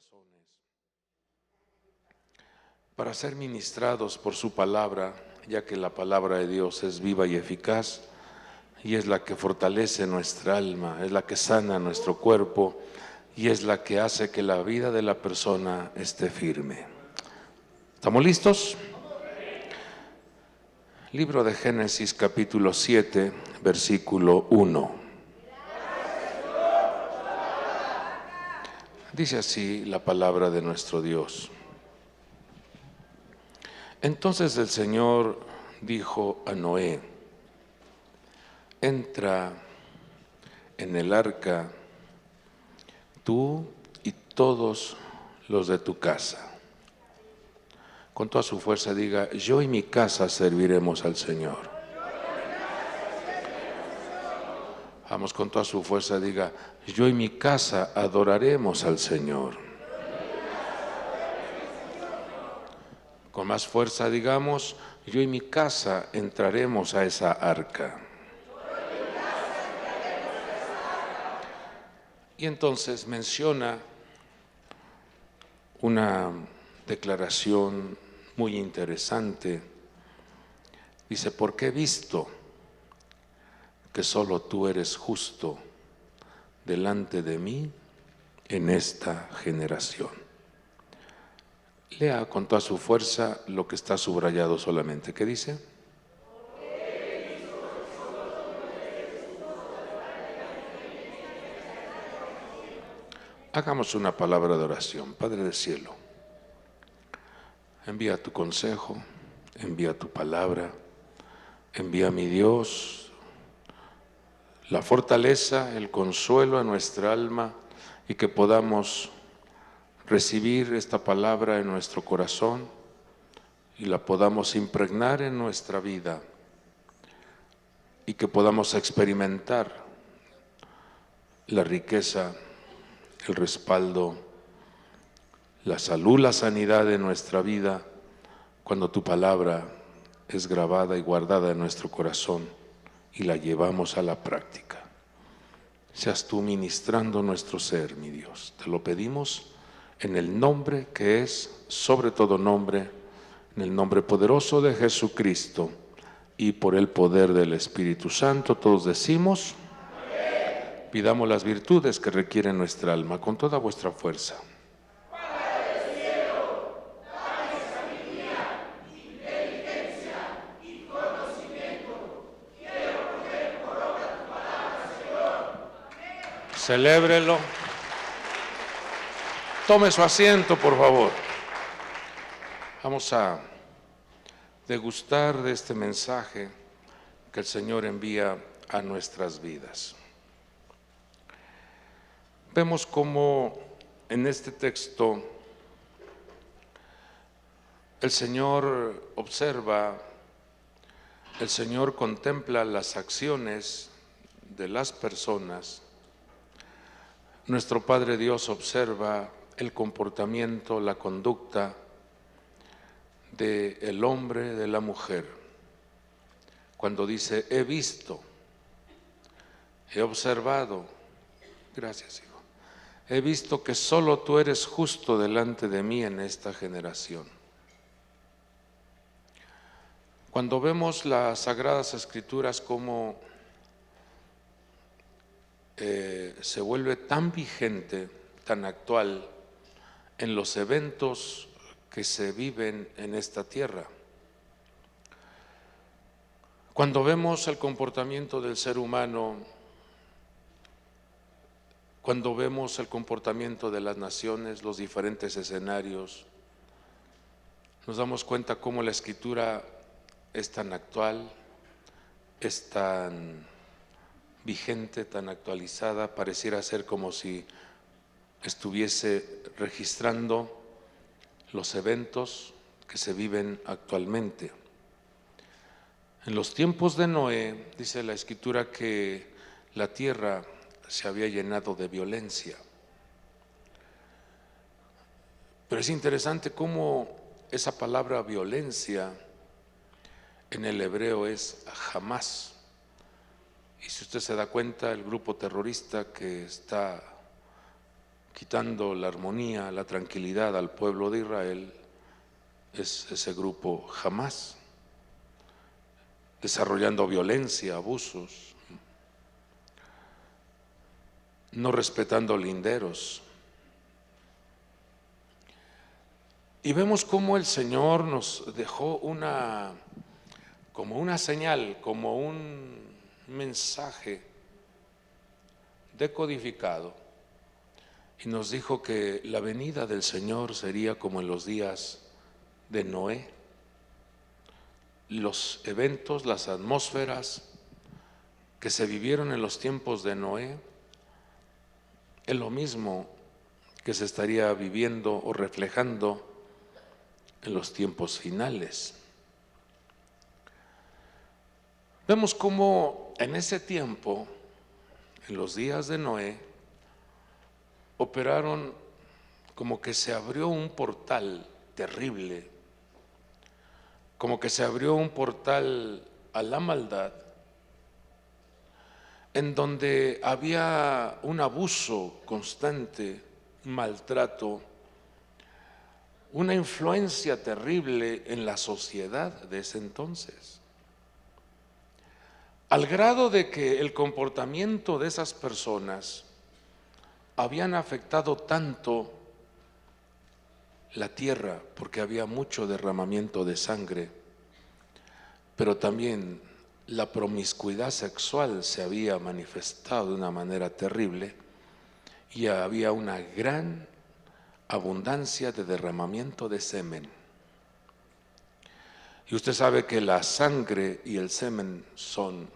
corazones para ser ministrados por su palabra, ya que la palabra de Dios es viva y eficaz y es la que fortalece nuestra alma, es la que sana nuestro cuerpo y es la que hace que la vida de la persona esté firme. ¿Estamos listos? Libro de Génesis capítulo 7, versículo 1. Dice así la palabra de nuestro Dios. Entonces el Señor dijo a Noé: entra en el arca tú y todos los de tu casa. Con toda su fuerza diga: yo y mi casa serviremos al Señor. Vamos, con toda su fuerza diga: yo y mi casa adoraremos al Señor. Con más fuerza digamos: yo y mi casa entraremos a esa arca. Y entonces menciona una declaración muy interesante. Dice: porque he visto que solo tú eres justo delante de mí en esta generación. Lea con toda su fuerza lo que está subrayado solamente. ¿Qué dice? Hagamos una palabra de oración. Padre del cielo, envía tu consejo, envía tu palabra, envía, mi Dios, la fortaleza, el consuelo a nuestra alma y que podamos recibir esta palabra en nuestro corazón y la podamos impregnar en nuestra vida y que podamos experimentar la riqueza, el respaldo, la salud, la sanidad de nuestra vida cuando tu palabra es grabada y guardada en nuestro corazón y la llevamos a la práctica. Seas tú ministrando nuestro ser, mi Dios. Te lo pedimos en el nombre que es sobre todo nombre, en el nombre poderoso de Jesucristo y por el poder del Espíritu Santo. Todos decimos: amén. Pidamos las virtudes que requiere nuestra alma con toda vuestra fuerza. Celébrelo. Tome su asiento, por favor. Vamos a degustar de este mensaje que el Señor envía a nuestras vidas. Vemos cómo en este texto el Señor observa, el Señor contempla las acciones de las personas. Nuestro Padre Dios observa el comportamiento, la conducta del hombre, de la mujer. Cuando dice: he visto, he observado, gracias hijo, he visto que solo tú eres justo delante de mí en esta generación. Cuando vemos las Sagradas Escrituras como se vuelve tan vigente, tan actual en los eventos que se viven en esta tierra. Cuando vemos el comportamiento del ser humano, cuando vemos el comportamiento de las naciones, los diferentes escenarios, nos damos cuenta cómo la Escritura es tan actual, es tan vigente, tan actualizada, pareciera ser como si estuviese registrando los eventos que se viven actualmente. En los tiempos de Noé, dice la Escritura que la tierra se había llenado de violencia. Pero es interesante cómo esa palabra violencia en el hebreo es jamás. Y si usted se da cuenta, el grupo terrorista que está quitando la armonía, la tranquilidad al pueblo de Israel, es ese grupo Hamás, desarrollando violencia, abusos, no respetando linderos. Y vemos cómo el Señor nos dejó como una señal, como un mensaje decodificado, y nos dijo que la venida del Señor sería como en los días de Noé. Los eventos, las atmósferas que se vivieron en los tiempos de Noé es lo mismo que se estaría viviendo o reflejando en los tiempos finales. Vemos cómo en ese tiempo, en los días de Noé, operaron como que se abrió un portal terrible, como que se abrió un portal a la maldad, en donde había un abuso constante, un maltrato, una influencia terrible en la sociedad de ese entonces, al grado de que el comportamiento de esas personas habían afectado tanto la tierra, porque había mucho derramamiento de sangre, pero también la promiscuidad sexual se había manifestado de una manera terrible y había una gran abundancia de derramamiento de semen. Y usted sabe que la sangre y el semen son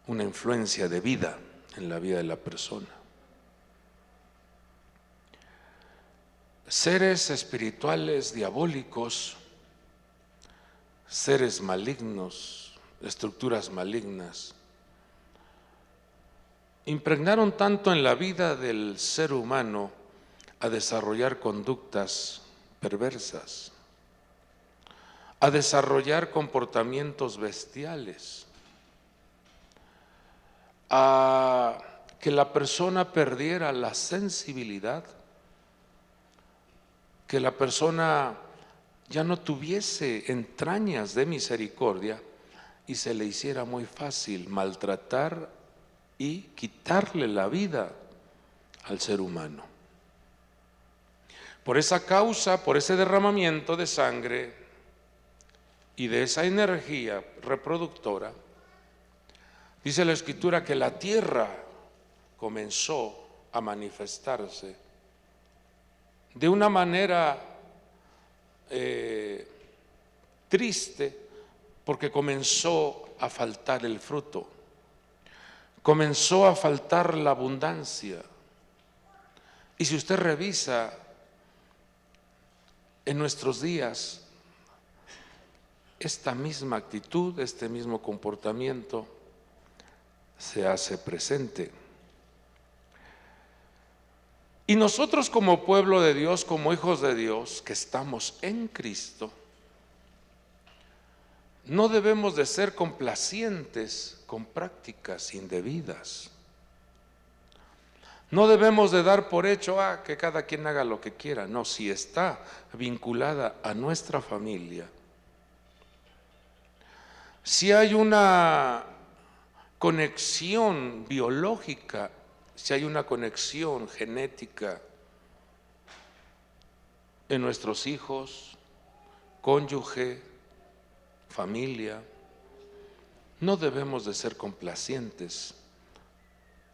una influencia de vida en la vida de la persona. Seres espirituales diabólicos, seres malignos, estructuras malignas, impregnaron tanto en la vida del ser humano a desarrollar conductas perversas, a desarrollar comportamientos bestiales, a que la persona perdiera la sensibilidad, que la persona ya no tuviese entrañas de misericordia y se le hiciera muy fácil maltratar y quitarle la vida al ser humano. Por esa causa, por ese derramamiento de sangre y de esa energía reproductora, dice la Escritura que la tierra comenzó a manifestarse de una manera triste, porque comenzó a faltar el fruto, comenzó a faltar la abundancia. Y si usted revisa en nuestros días, esta misma actitud, este mismo comportamiento se hace presente. Y nosotros como pueblo de Dios, como hijos de Dios, que estamos en Cristo, no debemos de ser complacientes con prácticas indebidas. No debemos de dar por hecho que cada quien haga lo que quiera. No, si está vinculada a nuestra familia, si hay una conexión biológica, si hay una conexión genética en nuestros hijos, cónyuge, familia, no debemos de ser complacientes,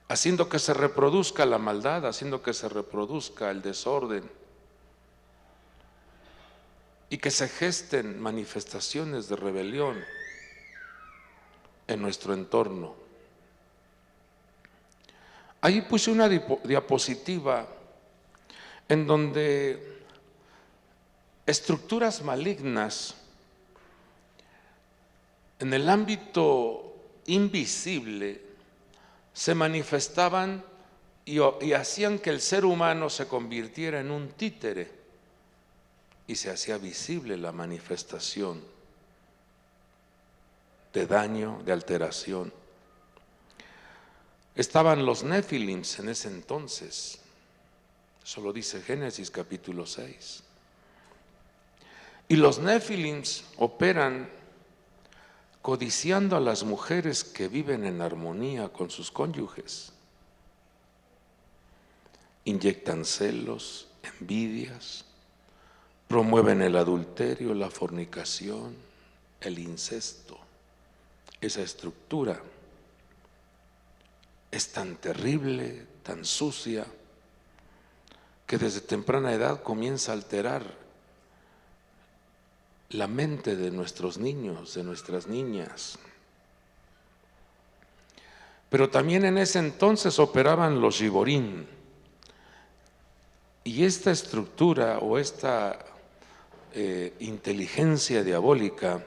haciendo que se reproduzca la maldad, haciendo que se reproduzca el desorden y que se gesten manifestaciones de rebelión en nuestro entorno. Ahí puse una diapositiva en donde estructuras malignas en el ámbito invisible se manifestaban y hacían que el ser humano se convirtiera en un títere, y se hacía visible la manifestación de daño, de alteración. Estaban los nefilims en ese entonces, Eso lo dice Génesis capítulo 6. Y los Nefilims operan codiciando a las mujeres que viven en armonía con sus cónyuges. Inyectan celos, envidias, promueven el adulterio, la fornicación, el incesto. Esa estructura es tan terrible, tan sucia, que desde temprana edad comienza a alterar la mente de nuestros niños, de nuestras niñas. Pero también en ese entonces operaban los Giborim. Y esta estructura o esta inteligencia diabólica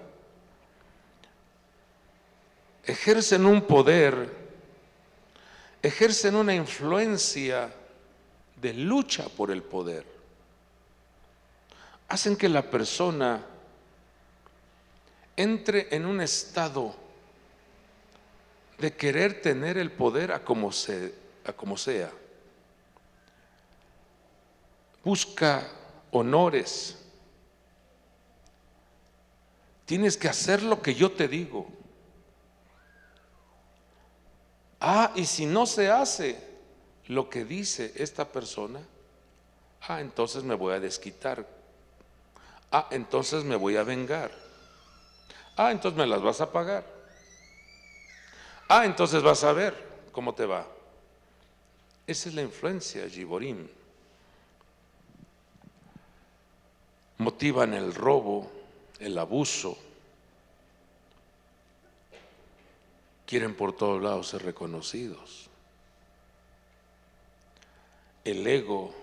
ejercen un poder, ejercen una influencia de lucha por el poder. Hacen que la persona entre en un estado de querer tener el poder a como sea. Busca honores. Tienes que hacer lo que yo te digo. Y si no se hace lo que dice esta persona, entonces me voy a desquitar. Entonces me voy a vengar. Entonces me las vas a pagar. Entonces vas a ver cómo te va. Esa es la influencia Giborim. Motivan el robo, el abuso. Quieren por todos lados ser reconocidos. El ego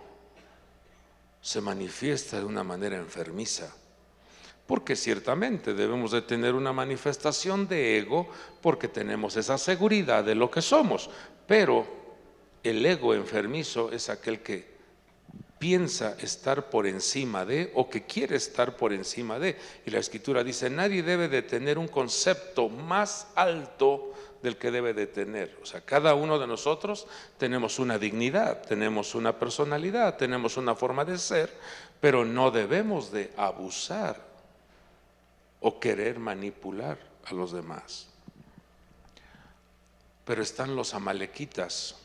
se manifiesta de una manera enfermiza, porque ciertamente debemos de tener una manifestación de ego porque tenemos esa seguridad de lo que somos, pero el ego enfermizo es aquel que piensa estar por encima de o que quiere estar por encima de, y la Escritura dice, nadie debe de tener un concepto más alto del que debe de tener. O sea, cada uno de nosotros tenemos una dignidad, tenemos una personalidad, tenemos una forma de ser, pero no debemos de abusar o querer manipular a los demás. Pero están los amalequitas,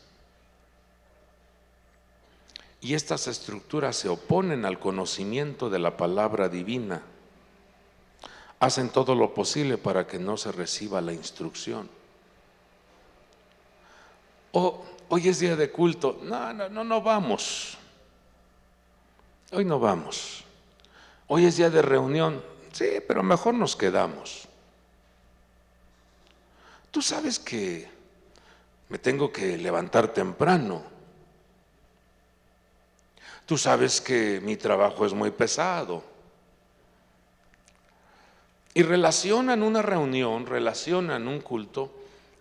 y estas estructuras se oponen al conocimiento de la palabra divina. Hacen todo lo posible para que no se reciba la instrucción. Hoy es día de culto. No vamos. Hoy no vamos. Hoy es día de reunión. Sí, pero mejor nos quedamos. Tú sabes que me tengo que levantar temprano. Tú sabes que mi trabajo es muy pesado. Y relacionan una reunión, relacionan un culto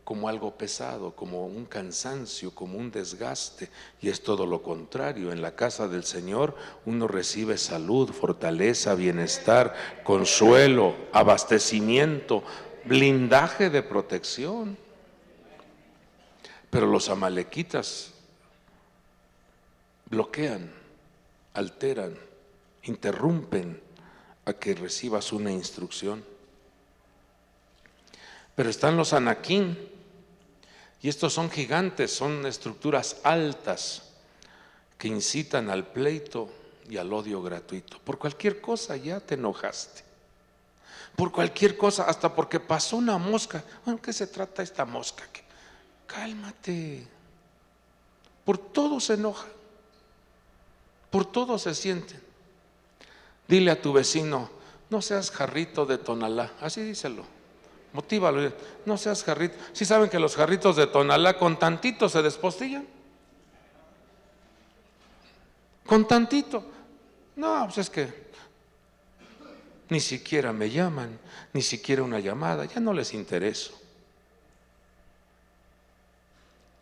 como algo pesado, como un cansancio, como un desgaste. Y es todo lo contrario. En la casa del Señor uno recibe salud, fortaleza, bienestar, consuelo, abastecimiento, blindaje de protección. Pero los amalequitas bloquean, alteran, interrumpen a que recibas una instrucción. Pero están los anaquín, y estos son gigantes, son estructuras altas que incitan al pleito y al odio gratuito. Por cualquier cosa ya te enojaste. Por cualquier cosa, hasta porque pasó una mosca. Bueno, ¿qué se trata esta mosca? Cálmate. Por todo se enoja. Por todo se sienten. Dile a tu vecino, no seas jarrito de Tonalá, así díselo, motívalo, no seas jarrito. ¿Sí saben que los jarritos de Tonalá con tantito se despostillan? Con tantito. No, pues es que ni siquiera me llaman, ni siquiera una llamada, ya no les intereso.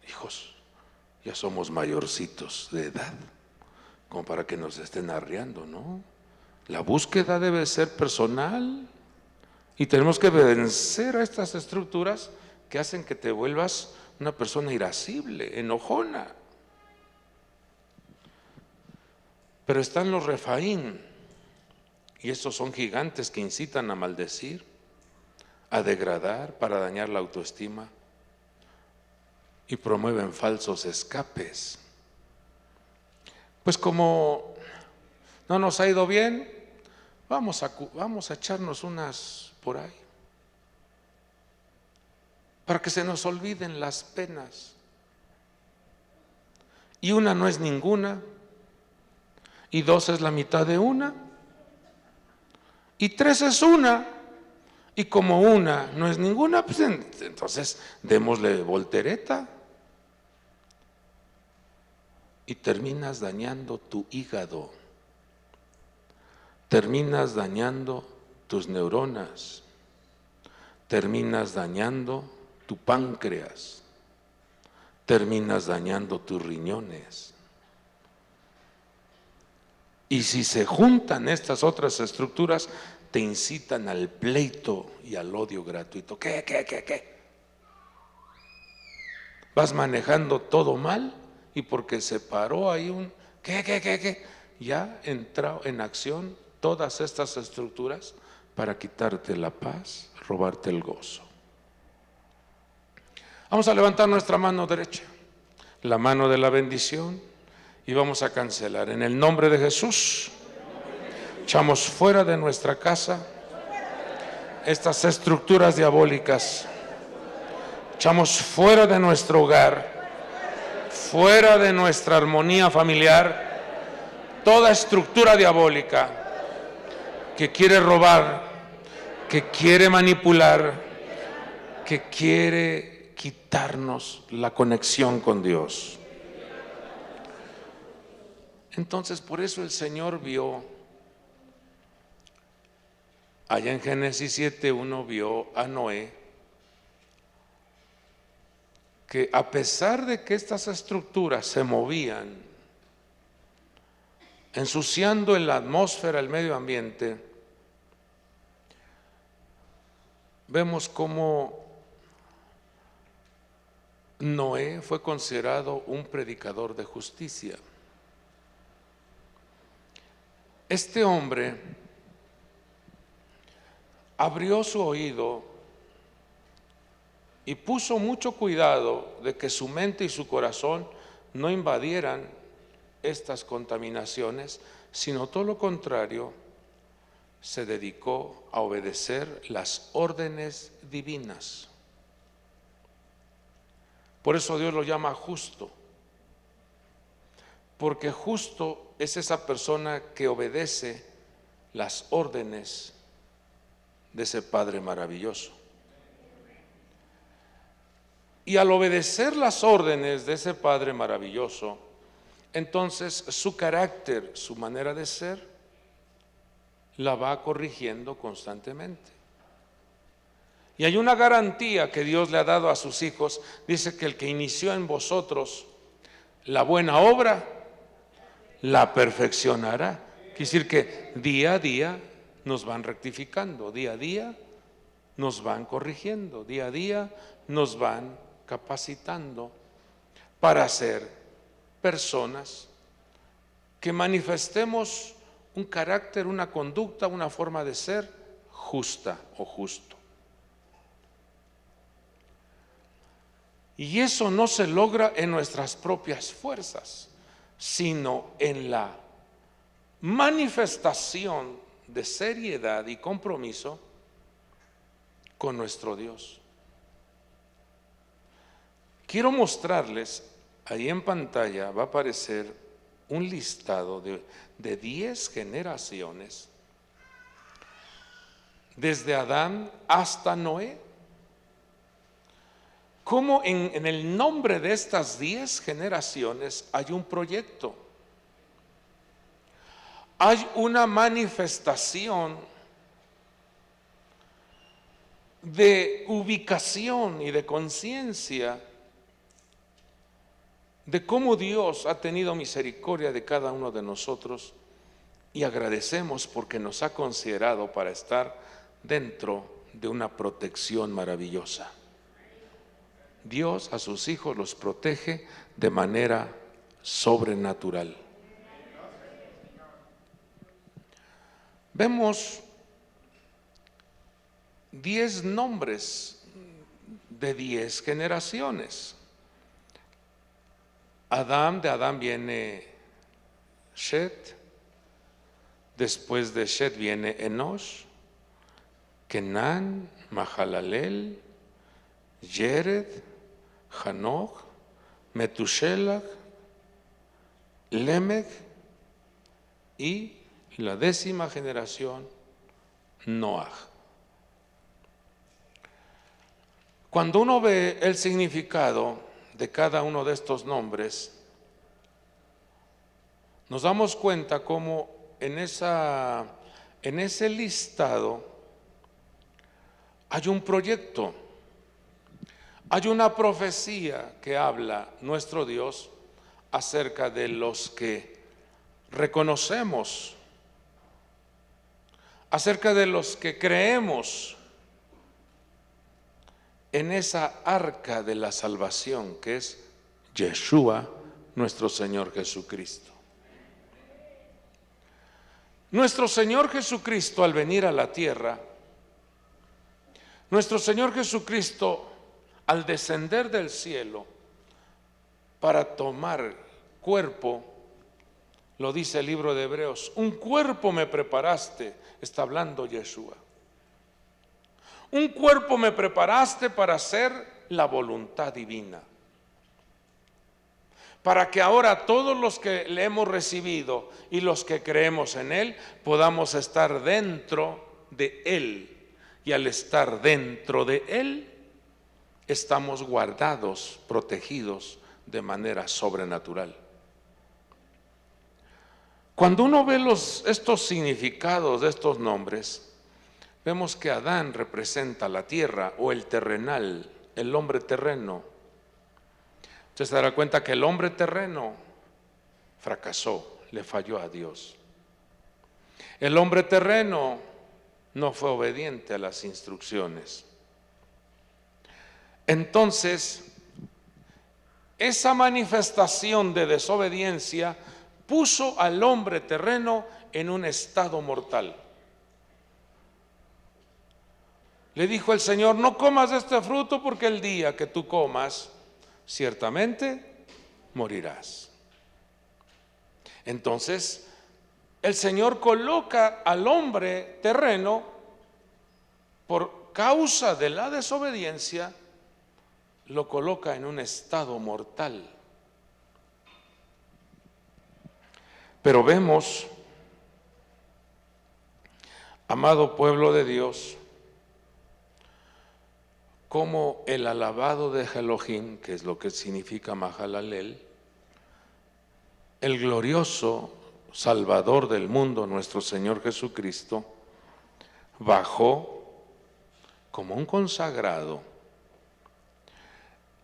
Hijos, ya somos mayorcitos de edad, como para que nos estén arreando, ¿no? La búsqueda debe ser personal y tenemos que vencer a estas estructuras que hacen que te vuelvas una persona irascible, enojona. Pero están los Refaín, y estos son gigantes que incitan a maldecir, a degradar para dañar la autoestima y promueven falsos escapes. Pues como no nos ha ido bien, vamos a echarnos unas por ahí, para que se nos olviden las penas. Y una no es ninguna, y dos es la mitad de una, y tres es una, y como una no es ninguna, pues entonces démosle voltereta. Y terminas dañando tu hígado, terminas dañando tus neuronas, terminas dañando tu páncreas, terminas dañando tus riñones. Y si se juntan estas otras estructuras, te incitan al pleito y al odio gratuito. ¿Qué? Vas manejando todo mal y porque se paró ahí un ¿qué? Ya entró en acción todas estas estructuras para quitarte la paz, robarte el gozo. Vamos a levantar nuestra mano derecha, la mano de la bendición, y vamos a cancelar. En el nombre de Jesús, echamos fuera de nuestra casa estas estructuras diabólicas. Echamos fuera de nuestro hogar, fuera de nuestra armonía familiar, toda estructura diabólica que quiere robar, que quiere manipular, que quiere quitarnos la conexión con Dios. Entonces, por eso el Señor vio, allá en Génesis 7:1 vio a Noé, que a pesar de que estas estructuras se movían, ensuciando en la atmósfera, el medio ambiente, vemos cómo Noé fue considerado un predicador de justicia. Este hombre abrió su oído y puso mucho cuidado de que su mente y su corazón no invadieran estas contaminaciones, sino todo lo contrario, se dedicó a obedecer las órdenes divinas. Por eso Dios lo llama justo, porque justo es esa persona que obedece las órdenes de ese Padre maravilloso. Y al obedecer las órdenes de ese Padre maravilloso, entonces su carácter, su manera de ser, la va corrigiendo constantemente. Y hay una garantía que Dios le ha dado a sus hijos. Dice que el que inició en vosotros la buena obra, la perfeccionará. Quiere decir que día a día nos van rectificando, día a día nos van corrigiendo, día a día nos van capacitando para ser personas que manifestemos un carácter, una conducta, una forma de ser justa o justo. Y eso no se logra en nuestras propias fuerzas, sino en la manifestación de seriedad y compromiso con nuestro Dios. Quiero mostrarles, ahí en pantalla va a aparecer un listado de 10 generaciones, desde Adán hasta Noé. Cómo en el nombre de estas 10 generaciones hay un proyecto, hay una manifestación de ubicación y de conciencia de cómo Dios ha tenido misericordia de cada uno de nosotros, y agradecemos porque nos ha considerado para estar dentro de una protección maravillosa. Dios a sus hijos los protege de manera sobrenatural. vemos 10 nombres de 10 generaciones. Adán, de Adán viene Shet, después de Shet viene Enosh, Kenán, Mahalalel, Yered, Hanoch, Metushelach, Lemech y la 10ª generación, Noach. Cuando uno ve el significado de cada uno de estos nombres, nos damos cuenta cómo en ese listado hay un proyecto, hay una profecía que habla nuestro Dios acerca de los que reconocemos, acerca de los que creemos en esa arca de la salvación que es Yeshua, nuestro Señor Jesucristo. Nuestro Señor Jesucristo, al venir a la tierra, nuestro Señor Jesucristo, al descender del cielo para tomar cuerpo, lo dice el libro de Hebreos, un cuerpo me preparaste, está hablando Yeshua. Un cuerpo me preparaste para hacer la voluntad divina. Para que ahora todos los que le hemos recibido y los que creemos en Él podamos estar dentro de Él. Y al estar dentro de Él, estamos guardados, protegidos de manera sobrenatural. Cuando uno ve estos significados de estos nombres, vemos que Adán representa la tierra o el terrenal, el hombre terreno. Usted se dará cuenta que el hombre terreno fracasó, le falló a Dios. El hombre terreno no fue obediente a las instrucciones. Entonces, esa manifestación de desobediencia puso al hombre terreno en un estado mortal. Le dijo el Señor, no comas de este fruto porque el día que tú comas, ciertamente morirás. Entonces, el Señor coloca al hombre terreno, por causa de la desobediencia, lo coloca en un estado mortal. Pero vemos, amado pueblo de Dios, como el alabado de Elohim, que es lo que significa Mahalalel, el glorioso Salvador del mundo, nuestro Señor Jesucristo, bajó como un consagrado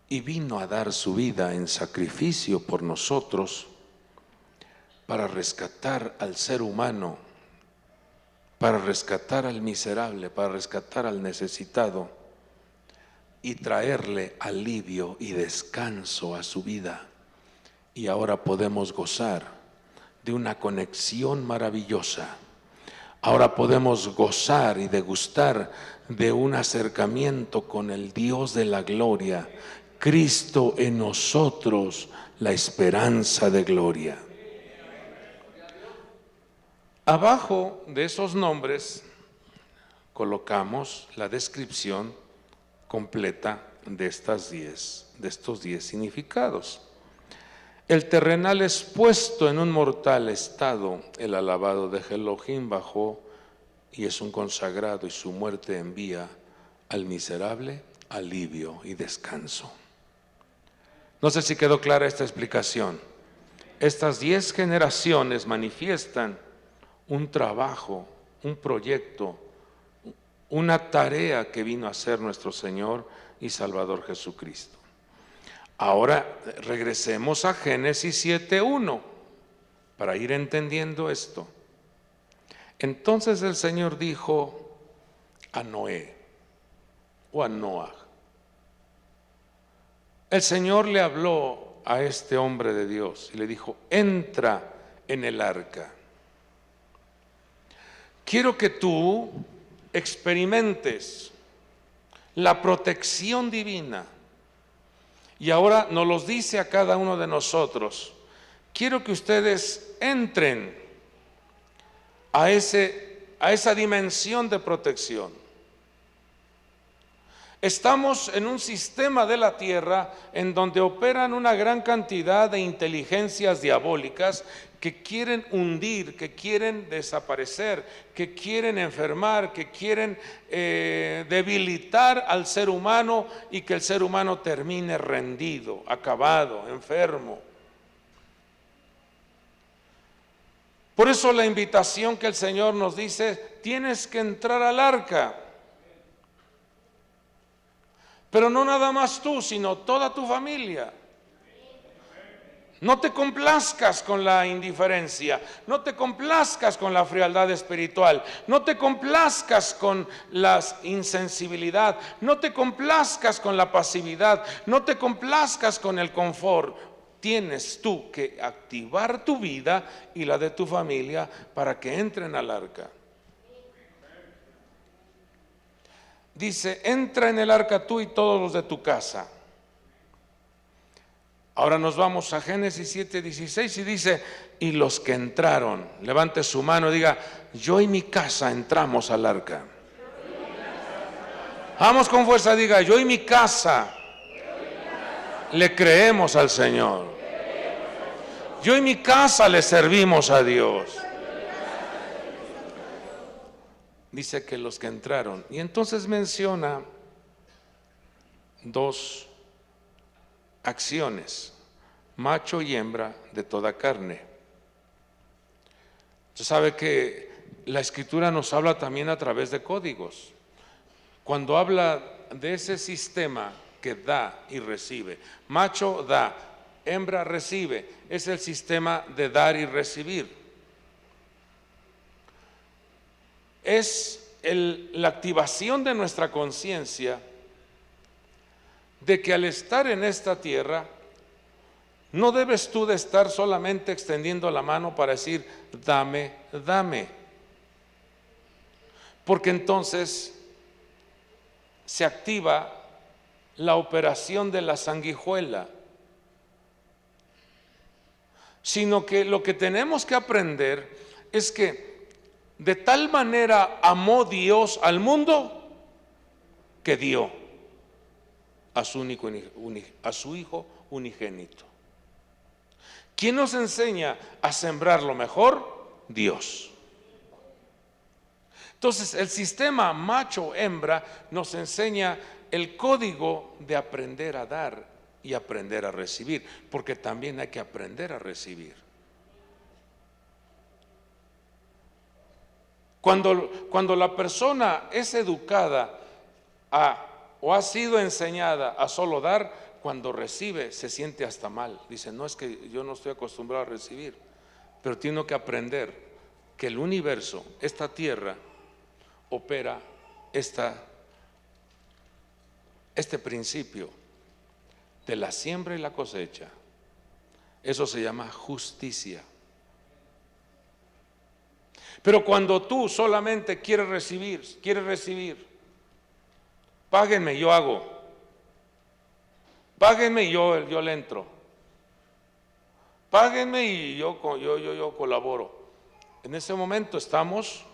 y vino a dar su vida en sacrificio por nosotros para rescatar al ser humano, para rescatar al miserable, para rescatar al necesitado y traerle alivio y descanso a su vida. Y ahora podemos gozar de una conexión maravillosa. Ahora podemos gozar y degustar de un acercamiento con el Dios de la gloria, Cristo en nosotros, la esperanza de gloria. Abajo de esos nombres colocamos la descripción completa de estos 10 significados. El terrenal es puesto en un mortal estado, el alabado de Elohim bajó y es un consagrado y su muerte envía al miserable alivio y descanso. No sé si quedó clara esta explicación. Estas 10 generaciones manifiestan un trabajo, un proyecto, una tarea que vino a hacer nuestro Señor y Salvador Jesucristo. Ahora regresemos a Génesis 7:1 para ir entendiendo esto. Entonces el Señor dijo a Noé o a Noah. El Señor le habló a este hombre de Dios y le dijo, entra en el arca. quiero que tú experimentes la protección divina. Y ahora nos los dice a cada uno de nosotros. Quiero que ustedes entren a esa dimensión de protección. Estamos en un sistema de la tierra en donde operan una gran cantidad de inteligencias diabólicas que quieren hundir, que quieren desaparecer, que quieren enfermar, que quieren debilitar al ser humano y que el ser humano termine rendido, acabado, enfermo. Por eso la invitación que el Señor nos dice, tienes que entrar al arca. Pero no nada más tú, sino toda tu familia. No te complazcas con la indiferencia, no te complazcas con la frialdad espiritual, no te complazcas con la insensibilidad, no te complazcas con la pasividad, no te complazcas con el confort. Tienes tú que activar tu vida y la de tu familia para que entren al arca. Dice, entra en el arca tú y todos los de tu casa. Ahora nos vamos a Génesis 7:16 y dice, y los que entraron, levante su mano y diga, yo y mi casa entramos al arca. Vamos con fuerza, diga, yo y mi casa le creemos al Señor. Yo y mi casa le servimos a Dios. Dice que los que entraron. Y entonces menciona dos acciones, macho y hembra de toda carne. Usted sabe que la Escritura nos habla también a través de códigos. Cuando habla de ese sistema que da y recibe, macho da, hembra recibe, es el sistema de dar y recibir. Es la activación de nuestra conciencia de que al estar en esta tierra no debes tú de estar solamente extendiendo la mano para decir dame, dame, porque entonces se activa la operación de la sanguijuela, sino que lo que tenemos que aprender es que de tal manera amó Dios al mundo que dio a su Hijo unigénito. ¿Quién nos enseña a sembrar lo mejor? Dios. Entonces el sistema macho-hembra nos enseña el código de aprender a dar y aprender a recibir, porque también hay que aprender a recibir. Cuando la persona es educada o ha sido enseñada a solo dar, cuando recibe se siente hasta mal. Dice, no, es que yo no estoy acostumbrado a recibir, pero tengo que aprender que el universo, esta tierra, opera este principio de la siembra y la cosecha. Eso se llama justicia. Pero cuando tú solamente quieres recibir, páguenme, yo hago, páguenme y yo le entro, páguenme y yo colaboro. En ese momento estamos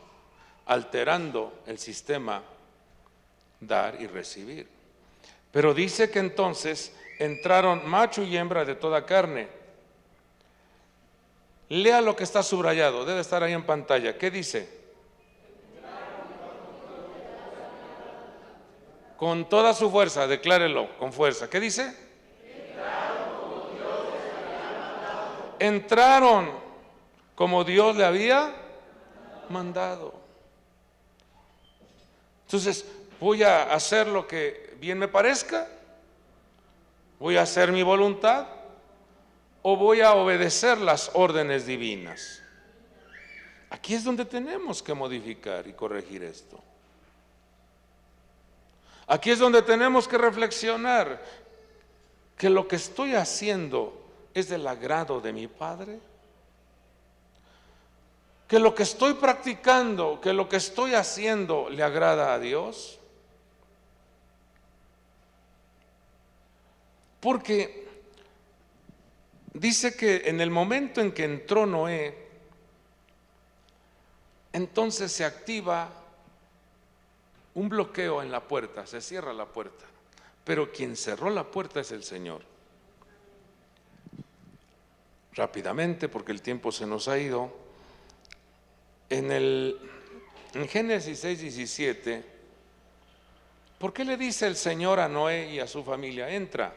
alterando el sistema dar y recibir. Pero dice que entonces entraron macho y hembra de toda carne. Lea lo que está subrayado, debe estar ahí en pantalla. ¿Qué dice? Con toda su fuerza, declárelo con fuerza. ¿Qué dice? Entraron como Dios le había mandado. Entonces, voy a hacer lo que bien me parezca, voy a hacer mi voluntad, o voy a obedecer las órdenes divinas. Aquí es donde tenemos que modificar y corregir esto. Aquí es donde tenemos que reflexionar que lo que estoy haciendo es del agrado de mi Padre. que lo que estoy practicando, que lo que estoy haciendo le agrada a Dios? Porque dice que en el momento en que entró Noé, entonces se activa un bloqueo en la puerta, se cierra la puerta, pero quien cerró la puerta es el Señor. Rápidamente, porque el tiempo se nos ha ido, en Génesis 6:17, ¿por qué le dice el Señor a Noé y a su familia? Entra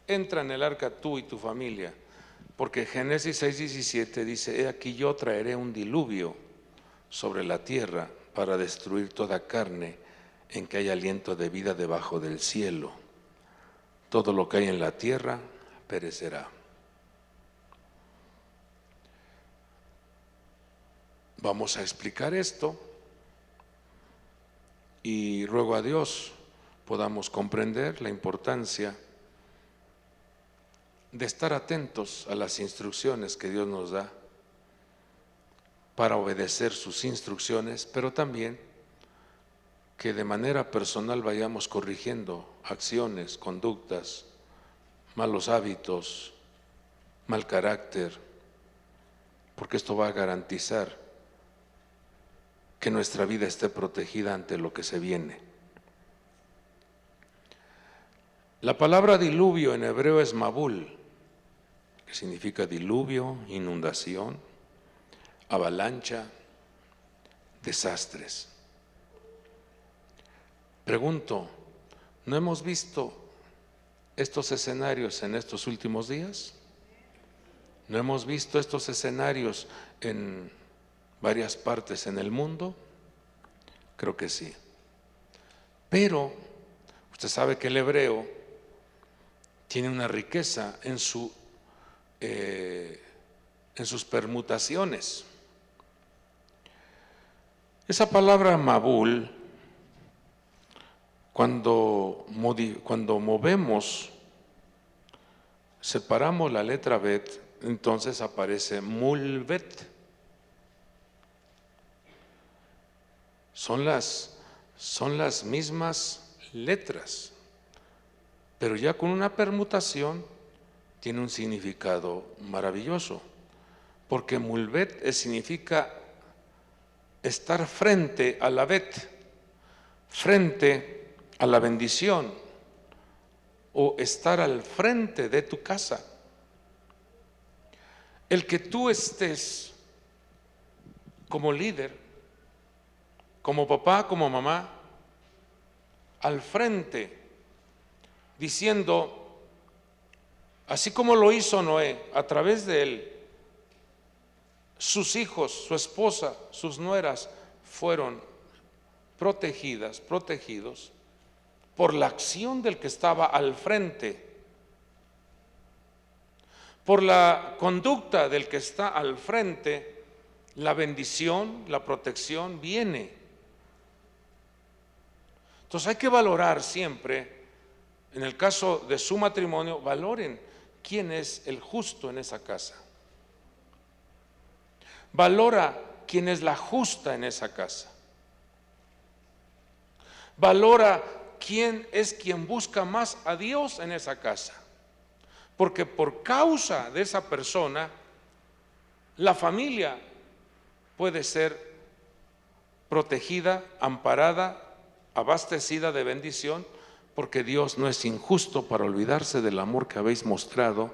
en el arca tú y tu familia, porque Génesis 6:17 dice: he aquí yo traeré un diluvio sobre la tierra para destruir toda carne en que haya aliento de vida debajo del cielo. Todo lo que hay en la tierra perecerá. Vamos a explicar esto y ruego a Dios podamos comprender la importancia de estar atentos a las instrucciones que Dios nos da para obedecer sus instrucciones, pero también que de manera personal vayamos corrigiendo acciones, conductas, malos hábitos, mal carácter, porque esto va a garantizar que nuestra vida esté protegida ante lo que se viene. La palabra diluvio en hebreo es mabul, que significa diluvio, inundación, avalancha, desastres. Pregunto, ¿no hemos visto estos escenarios en estos últimos días? ¿No hemos visto estos escenarios en varias partes en el mundo? Creo que sí. Pero usted sabe que el hebreo tiene una riqueza en sus permutaciones. Esa palabra mabul, cuando movemos, separamos la letra bet, entonces aparece mulvet. Son las mismas letras, pero ya con una permutación tiene un significado maravilloso, porque mulvet significa estar frente a la bet, frente a la bendición, o estar al frente de tu casa. El que tú estés como líder, como papá, como mamá, al frente, diciendo, así como lo hizo Noé, a través de él, sus hijos, su esposa, sus nueras fueron protegidos por la acción del que estaba al frente, por la conducta del que está al frente. La bendición, la protección viene. Entonces hay que valorar siempre, en el caso de su matrimonio, valoren quién es el justo en esa casa. Valora quién es la justa en esa casa. Valora quién es quien busca más a Dios en esa casa. Porque por causa de esa persona, la familia puede ser protegida, amparada, abastecida de bendición, porque Dios no es injusto para olvidarse del amor que habéis mostrado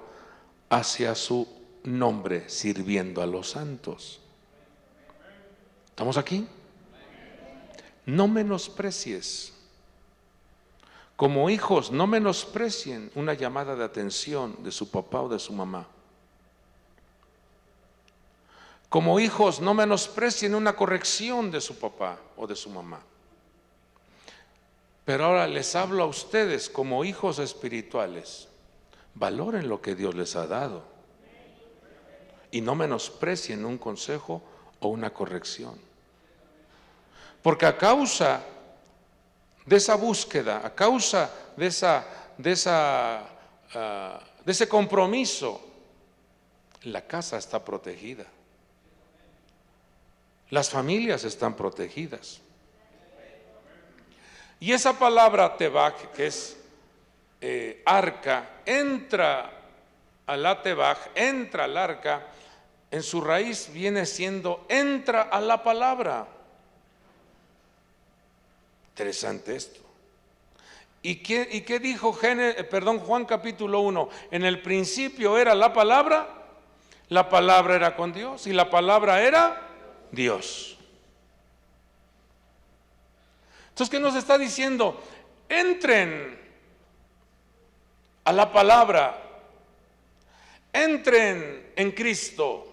hacia su nombre, sirviendo a los santos. ¿Estamos aquí? No menosprecies. Como hijos, no menosprecien una llamada de atención de su papá o de su mamá. Como hijos, no menosprecien una corrección de su papá o de su mamá. Pero ahora les hablo a ustedes como hijos espirituales. Valoren lo que Dios les ha dado y no menosprecien un consejo o una corrección. Porque a causa de esa búsqueda, a causa de ese compromiso, la casa está protegida. Las familias están protegidas. Y esa palabra Tebaj, que es arca, entra a la Tebaj, entra al arca, en su raíz viene siendo entra a la palabra. Interesante esto. ¿Y qué dijo Juan capítulo 1? En el principio era la palabra era con Dios y la palabra era Dios. Entonces, ¿qué nos está diciendo? Entren a la palabra, entren en Cristo,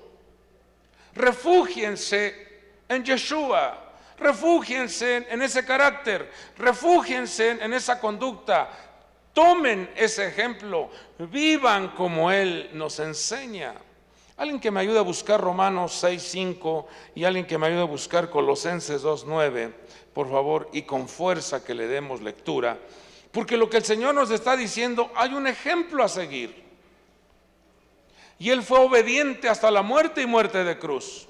refúgiense en Yeshua, refúgiense en ese carácter, refúgiense en esa conducta, tomen ese ejemplo, vivan como Él nos enseña. Alguien que me ayude a buscar Romanos 6:5 y alguien que me ayude a buscar Colosenses 2:9, por favor, y con fuerza que le demos lectura, porque lo que el Señor nos está diciendo, hay un ejemplo a seguir. Y Él fue obediente hasta la muerte y muerte de cruz.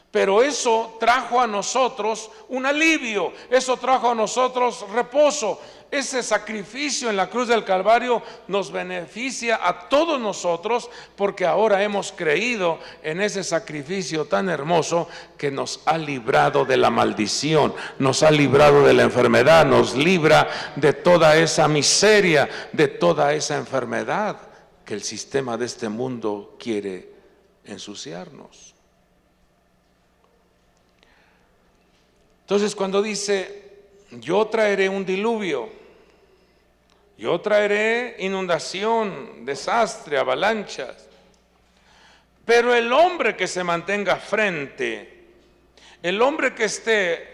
Pero eso trajo a nosotros un alivio, eso trajo a nosotros reposo. Ese sacrificio en la cruz del Calvario nos beneficia a todos nosotros porque ahora hemos creído en ese sacrificio tan hermoso que nos ha librado de la maldición, nos ha librado de la enfermedad, nos libra de toda esa miseria, de toda esa enfermedad que el sistema de este mundo quiere ensuciarnos. Entonces, cuando dice, yo traeré un diluvio, yo traeré inundación, desastre, avalanchas, pero el hombre que se mantenga frente, el hombre que esté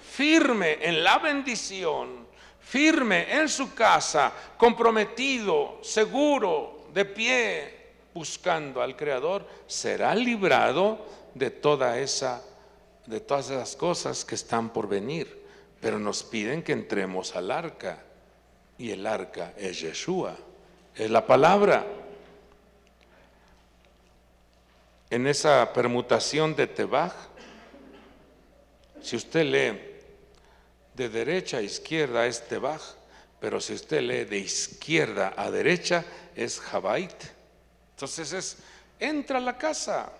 firme en la bendición, firme en su casa, comprometido, seguro, de pie, buscando al Creador, será librado de todas esas cosas que están por venir. Pero nos piden que entremos al arca, y el arca es Yeshua, es la palabra. En esa permutación de Tebaj, si usted lee de derecha a izquierda es Tebaj, pero si usted lee de izquierda a derecha es Jabait. Entonces entra a la casa,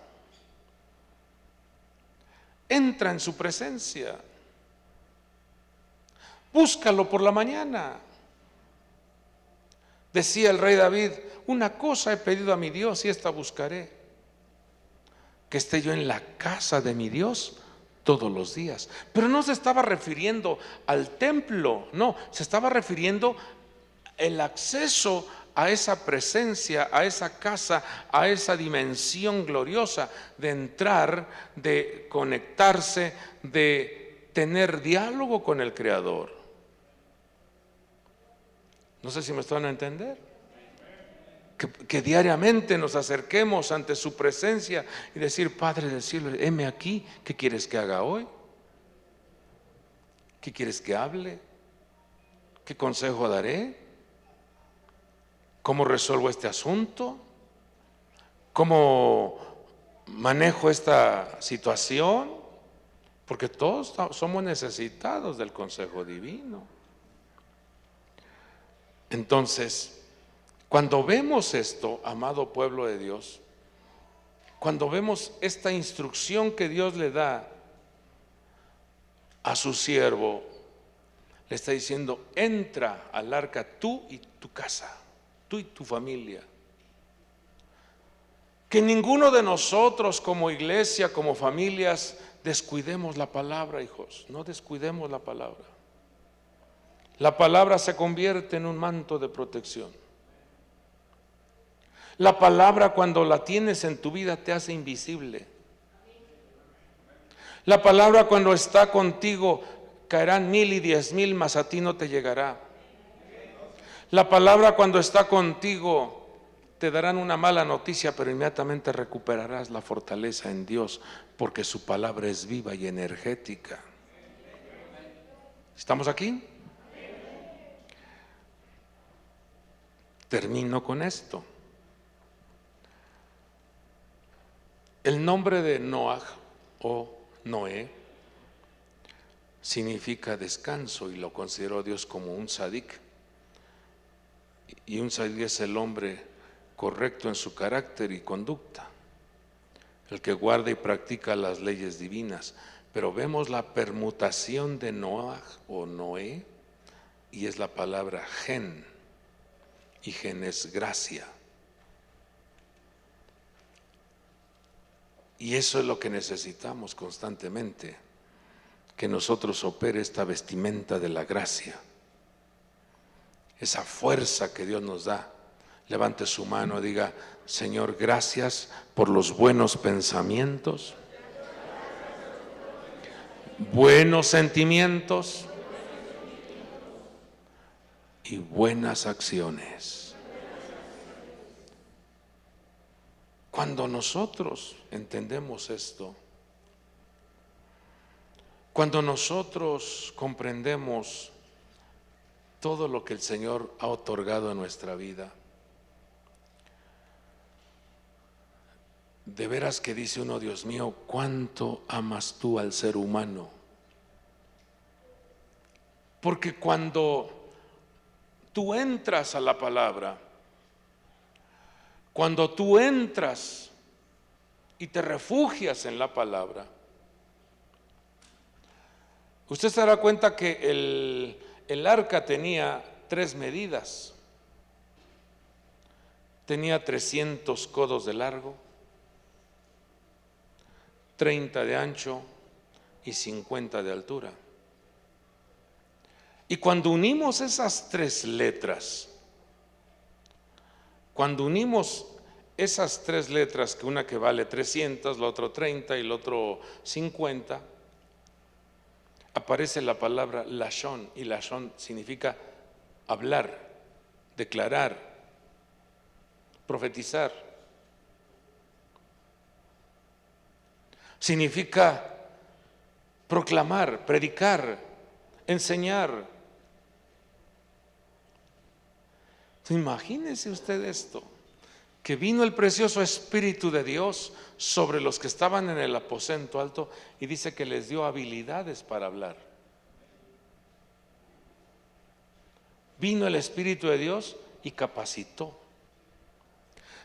entra en su presencia, búscalo por la mañana. Decía el rey David, una cosa he pedido a mi Dios y esta buscaré, que esté yo en la casa de mi Dios todos los días. Pero no se estaba refiriendo al templo, no, se estaba refiriendo el acceso a esa presencia, a esa casa, a esa dimensión gloriosa de entrar, de conectarse, de tener diálogo con el Creador. No sé si me están a entender. Que diariamente nos acerquemos ante su presencia y decir, Padre del cielo, heme aquí, ¿qué quieres que haga hoy? ¿Qué quieres que hable? ¿Qué consejo daré? ¿Cómo resuelvo este asunto? ¿Cómo manejo esta situación? Porque todos somos necesitados del consejo divino. Entonces, cuando vemos esto, amado pueblo de Dios, cuando vemos esta instrucción que Dios le da a su siervo, le está diciendo, entra al arca tú y tu casa, tú y tu familia. Que ninguno de nosotros como iglesia, como familias, descuidemos la palabra, hijos, no descuidemos la palabra. La palabra se convierte en un manto de protección. La palabra cuando la tienes en tu vida te hace invisible. La palabra cuando está contigo caerán 1000 y 10,000, mas a ti no te llegará. La palabra cuando está contigo te darán una mala noticia, pero inmediatamente recuperarás la fortaleza en Dios, porque su palabra es viva y energética. ¿Estamos aquí? Termino con esto. El nombre de Noaj o Noé significa descanso y lo consideró Dios como un tzadik. Y un tzadik es el hombre correcto en su carácter y conducta, el que guarda y practica las leyes divinas. Pero vemos la permutación de Noaj o Noé y es la palabra gen, y gen es gracia. Y eso es lo que necesitamos constantemente, que nosotros opere esta vestimenta de la gracia, esa fuerza que Dios nos da. Levante su mano, diga: Señor, gracias por los buenos pensamientos, buenos sentimientos y buenas acciones. Cuando nosotros entendemos esto, cuando nosotros comprendemos todo lo que el Señor ha otorgado en nuestra vida, de veras que dice uno: Dios mío, ¿cuánto amas tú al ser humano? Porque cuando tú entras a la palabra, cuando tú entras y te refugias en la palabra, usted se dará cuenta que el arca tenía 3 medidas. Tenía 300 codos de largo, 30 de ancho y 50 de altura. Y cuando unimos esas 3 letras, cuando unimos esas 3 letras, que una que vale 300, la otra 30 y el otro 50, aparece la palabra lashon, y lashon significa hablar, declarar, profetizar. Significa proclamar, predicar, enseñar. Imagínese usted esto, que vino el precioso Espíritu de Dios sobre los que estaban en el aposento alto y dice que les dio habilidades para hablar. Vino el Espíritu de Dios y capacitó.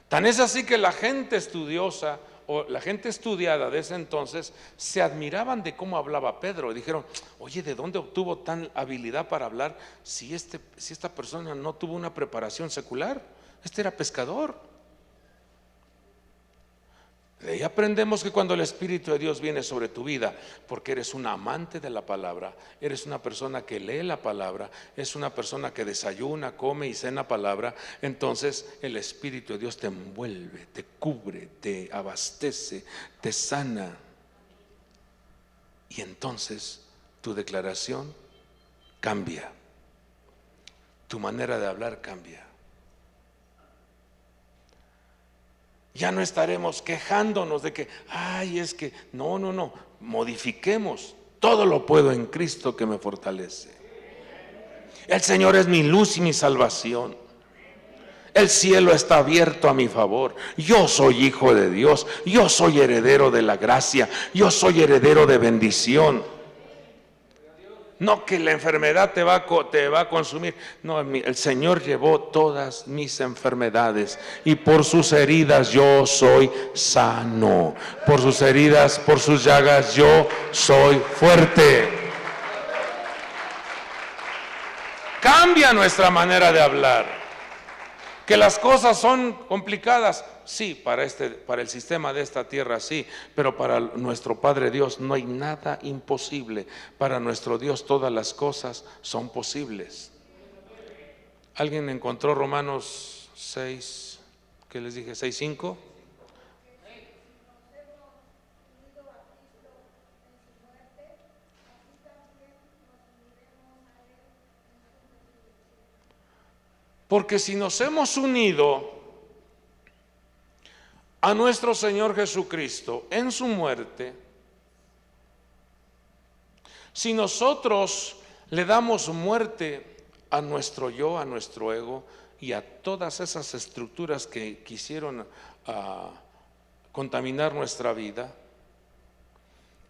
Tan es así que la gente estudiosa o la gente estudiada de ese entonces se admiraban de cómo hablaba Pedro y dijeron: oye, ¿de dónde obtuvo tan habilidad para hablar si esta persona no tuvo una preparación secular? Este era pescador. De ahí aprendemos que cuando el Espíritu de Dios viene sobre tu vida, porque eres un amante de la palabra, eres una persona que lee la palabra, es una persona que desayuna, come y cena palabra, entonces el Espíritu de Dios te envuelve, te cubre, te abastece, te sana. Y entonces tu declaración cambia, tu manera de hablar cambia. Ya no estaremos quejándonos de que, ay, es que, no, modifiquemos. Todo lo puedo en Cristo que me fortalece. El Señor es mi luz y mi salvación. El cielo está abierto a mi favor. Yo soy hijo de Dios. Yo soy heredero de la gracia. Yo soy heredero de bendición. No que la enfermedad te va a consumir. No, el Señor llevó todas mis enfermedades y por sus heridas yo soy sano. Por sus heridas, por sus llagas yo soy fuerte. Cambia nuestra manera de hablar. Que las cosas son complicadas, sí, para el sistema de esta tierra, sí, pero para nuestro Padre Dios no hay nada imposible. Para nuestro Dios todas las cosas son posibles. ¿Alguien encontró Romanos 6, qué les dije, 6:5? Porque si nos hemos unido a nuestro Señor Jesucristo en su muerte, si nosotros le damos muerte a nuestro yo, a nuestro ego y a todas esas estructuras que quisieron contaminar nuestra vida,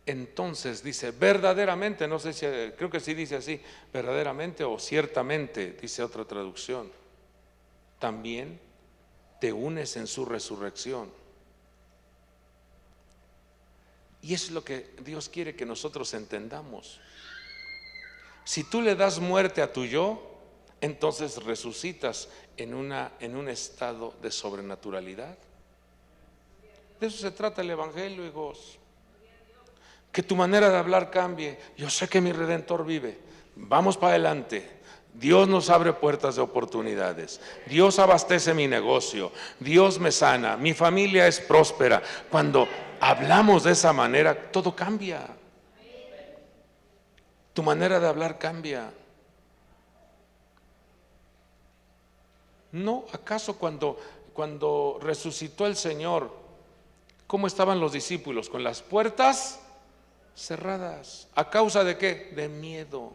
entonces dice, verdaderamente, no sé si, creo que sí dice así, verdaderamente o ciertamente, dice otra traducción, también te unes en su resurrección. Y eso es lo que Dios quiere que nosotros entendamos. Si tú le das muerte a tu yo, entonces resucitas en un estado de sobrenaturalidad. De eso se trata el Evangelio, hijos. Que tu manera de hablar cambie. Yo sé que mi Redentor vive. Vamos para adelante. Dios nos abre puertas de oportunidades. Dios abastece mi negocio. Dios me sana. Mi familia es próspera. Cuando hablamos de esa manera, todo cambia. Tu manera de hablar cambia. ¿No acaso cuando resucitó el Señor, cómo estaban los discípulos? Con las puertas cerradas. ¿A causa de qué? De miedo.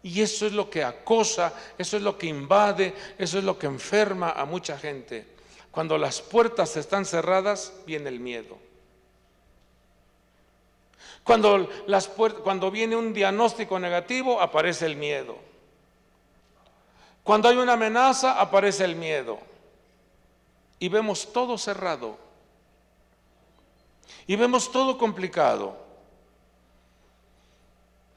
Y eso es lo que acosa, eso es lo que invade, eso es lo que enferma a mucha gente. Cuando las puertas están cerradas, viene el miedo. Cuando viene un diagnóstico negativo, aparece el miedo. Cuando hay una amenaza, aparece el miedo. Y vemos todo cerrado. Y vemos todo complicado.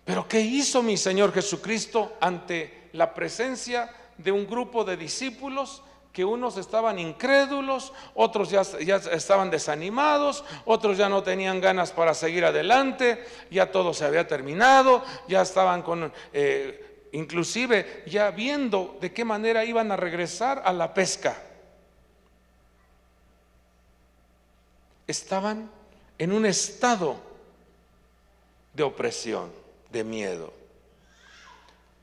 Pero ¿qué hizo mi Señor Jesucristo ante la presencia de un grupo de discípulos que unos estaban incrédulos, otros ya estaban desanimados, otros ya no tenían ganas para seguir adelante, ya todo se había terminado, ya estaban inclusive ya viendo de qué manera iban a regresar a la pesca? Estaban en un estado de opresión, de miedo.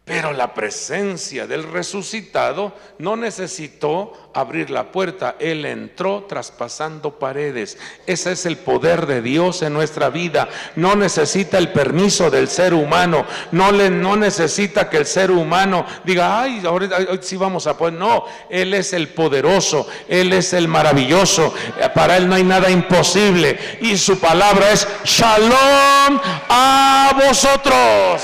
Pero la presencia del resucitado no necesitó abrir la puerta. Él entró traspasando paredes. Ese es el poder de Dios en nuestra vida. No necesita el permiso del ser humano. No necesita que el ser humano diga, ay, ahorita sí vamos a poder. No, Él es el poderoso. Él es el maravilloso. Para Él no hay nada imposible. Y su palabra es Shalom a vosotros.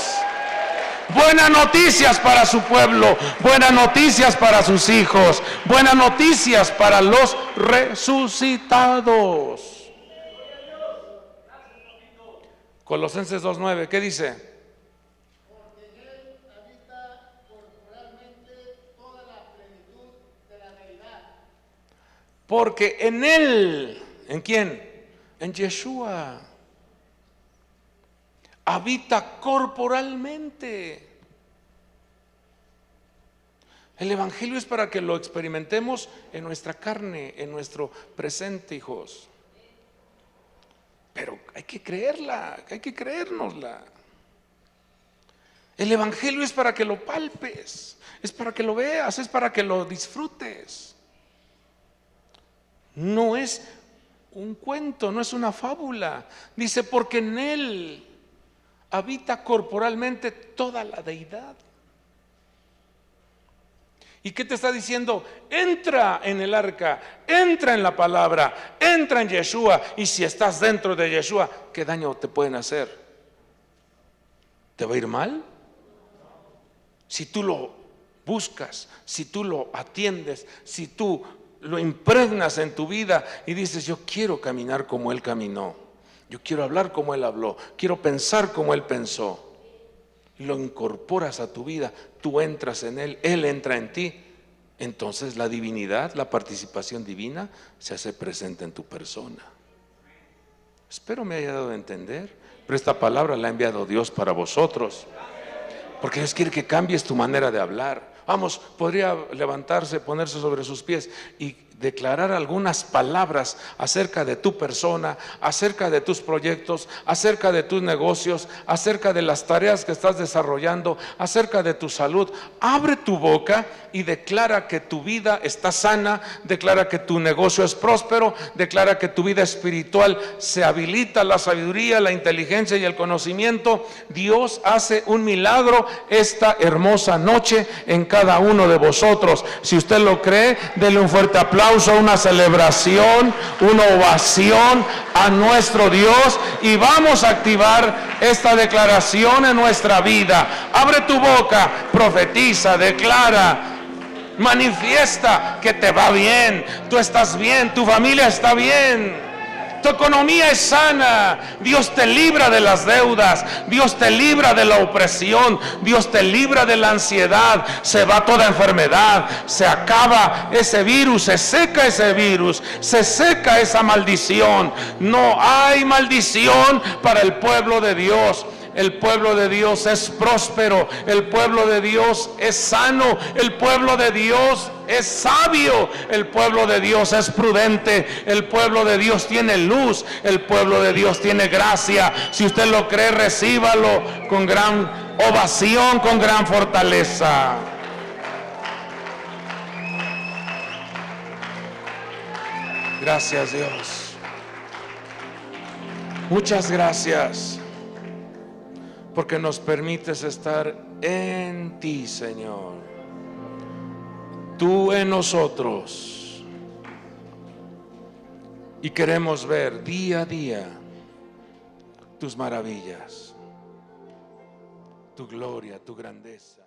Buenas noticias para su pueblo, buenas noticias para sus hijos, buenas noticias para los resucitados. Colosenses 2:9, ¿qué dice? Porque en él habita corporalmente toda la plenitud de la deidad. Porque en él, ¿en quién? En Yeshua. Habita corporalmente. El Evangelio es para que lo experimentemos en nuestra carne, en nuestro presente, hijos. Pero hay que creerla, hay que creérnosla. El Evangelio es para que lo palpes, es para que lo veas, es para que lo disfrutes. No es un cuento, no es una fábula. Dice, porque en él habita corporalmente toda la deidad. ¿Y qué te está diciendo? Entra en el arca, entra en la palabra, entra en Yeshua. Y si estás dentro de Yeshua, ¿qué daño te pueden hacer? ¿Te va a ir mal? Si tú lo buscas, si tú lo atiendes, si tú lo impregnas en tu vida y dices, yo quiero caminar como Él caminó. Yo quiero hablar como Él habló, quiero pensar como Él pensó. Lo incorporas a tu vida, tú entras en Él, Él entra en ti. Entonces la divinidad, la participación divina se hace presente en tu persona. Espero me haya dado a entender, pero esta palabra la ha enviado Dios para vosotros, porque Dios quiere que cambies tu manera de hablar. Vamos, podría levantarse, ponerse sobre sus pies y declarar algunas palabras acerca de tu persona, acerca de tus proyectos, acerca de tus negocios, acerca de las tareas que estás desarrollando, acerca de tu salud. Abre tu boca y declara que tu vida está sana, declara que tu negocio es próspero, declara que tu vida espiritual se habilita, la sabiduría, la inteligencia y el conocimiento. Dios hace un milagro esta hermosa noche en cada uno de vosotros. Si usted lo cree, denle un fuerte aplauso aplauso, una celebración, una ovación a nuestro Dios y vamos a activar esta declaración en nuestra vida. Abre tu boca, profetiza, declara, manifiesta que te va bien, tú estás bien, tu familia está bien. Tu economía es sana. Dios te libra de las deudas. Dios te libra de la opresión. Dios te libra de la ansiedad. Se va toda enfermedad. Se acaba ese virus. Se seca ese virus. Se seca esa maldición. No hay maldición para el pueblo de Dios. El pueblo de Dios es próspero, el pueblo de Dios es sano, el pueblo de Dios es sabio, el pueblo de Dios es prudente, el pueblo de Dios tiene luz, el pueblo de Dios tiene gracia. Si usted lo cree, recíbalo con gran ovación, con gran fortaleza. Gracias, Dios. Muchas gracias, porque nos permites estar en ti, Señor. Tú en nosotros. Y queremos ver día a día tus maravillas, tu gloria, tu grandeza.